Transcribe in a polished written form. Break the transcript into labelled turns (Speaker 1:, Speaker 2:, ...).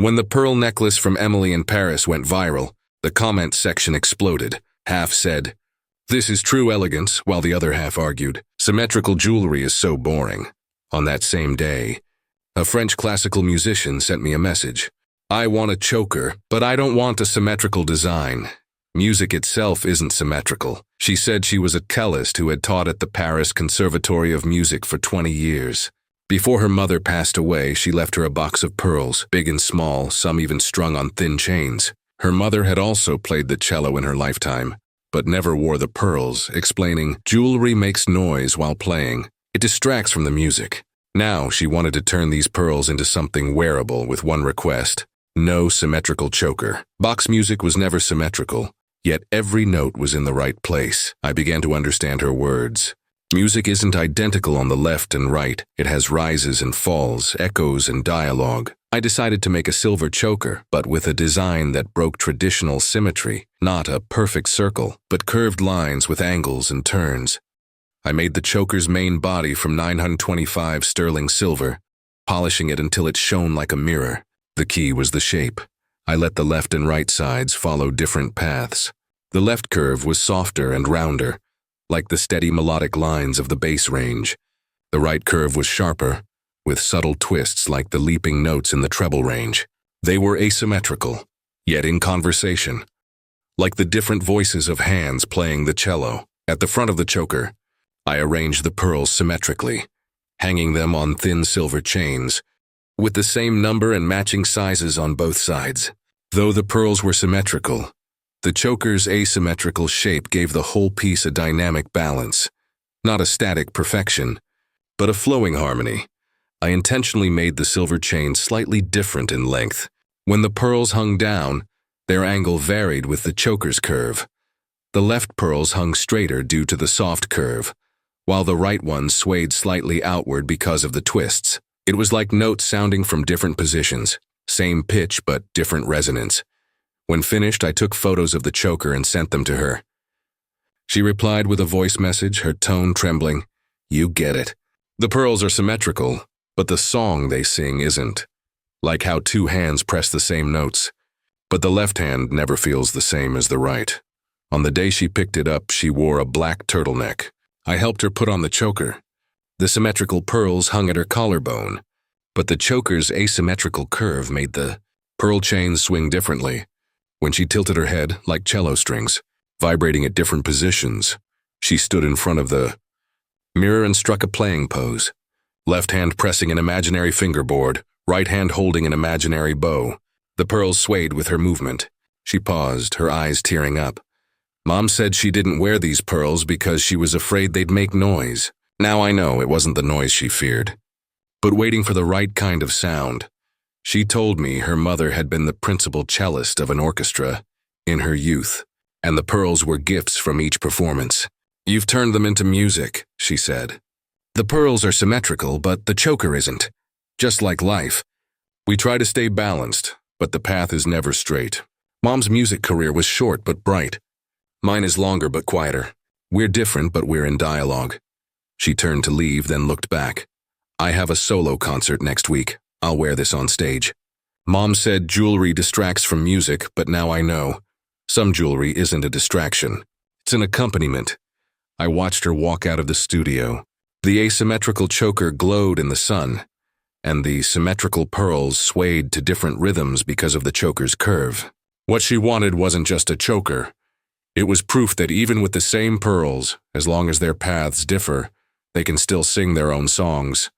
Speaker 1: When the pearl necklace from Emily in Paris went viral, the comment section exploded. Half said, "This is true elegance," while the other half argued, "Symmetrical jewelry is so boring." On that same day, a French classical musician sent me a message. "I want a choker, but I don't want a symmetrical design. Music itself isn't symmetrical." She said she was a cellist who had taught at the Paris Conservatory of Music for 20 years. Before her mother passed away, she left her a box of pearls, big and small, some even strung on thin chains. Her mother had also played the cello in her lifetime, but never wore the pearls, explaining, "Jewelry makes noise while playing. It distracts from the music." Now she wanted to turn these pearls into something wearable with one request: no symmetrical choker. Bach's music was never symmetrical, yet every note was in the right place. I began to understand her words. Music isn't identical on the left and right. It has rises and falls, echoes and dialogue. I decided to make a silver choker, but with a design that broke traditional symmetry, not a perfect circle, but curved lines with angles and turns. I made the choker's main body from 925 sterling silver, polishing it until it shone like a mirror. The key was the shape. I let the left and right sides follow different paths. The left curve was softer and rounder, like the steady melodic lines of the bass range. The right curve was sharper, with subtle twists like the leaping notes in the treble range. They were asymmetrical, yet in conversation, like the different voices of hands playing the cello. At the front of the choker, I arranged the pearls symmetrically, hanging them on thin silver chains, with the same number and matching sizes on both sides. Though the pearls were symmetrical, the choker's asymmetrical shape gave the whole piece a dynamic balance, not a static perfection, but a flowing harmony. I intentionally made the silver chain slightly different in length. When the pearls hung down, their angle varied with the choker's curve. The left pearls hung straighter due to the soft curve, while the right ones swayed slightly outward because of the twists. It was like notes sounding from different positions, same pitch but different resonance. When finished, I took photos of the choker and sent them to her. She replied with a voice message, her tone trembling, "You get it. The pearls are symmetrical, but the song they sing isn't. Like how two hands press the same notes, but the left hand never feels the same as the right." On the day she picked it up, she wore a black turtleneck. I helped her put on the choker. The symmetrical pearls hung at her collarbone, but the choker's asymmetrical curve made the pearl chains swing differently. When she tilted her head, like cello strings, vibrating at different positions, she stood in front of the mirror and struck a playing pose. Left hand pressing an imaginary fingerboard, right hand holding an imaginary bow. The pearls swayed with her movement. She paused, her eyes tearing up. "Mom said she didn't wear these pearls because she was afraid they'd make noise." Now I know it wasn't the noise she feared, but waiting for the right kind of sound. She told me her mother had been the principal cellist of an orchestra in her youth, and the pearls were gifts from each performance. "You've turned them into music," she said. "The pearls are symmetrical, but the choker isn't. Just like life. We try to stay balanced, but the path is never straight. Mom's music career was short but bright. Mine is longer but quieter. We're different, but we're in dialogue." She turned to leave, then looked back. "I have a solo concert next week. I'll wear this on stage." Mom said jewelry distracts from music, but now I know. Some jewelry isn't a distraction. It's an accompaniment. I watched her walk out of the studio. The asymmetrical choker glowed in the sun, and the symmetrical pearls swayed to different rhythms because of the choker's curve. What she wanted wasn't just a choker. It was proof that even with the same pearls, as long as their paths differ, they can still sing their own songs.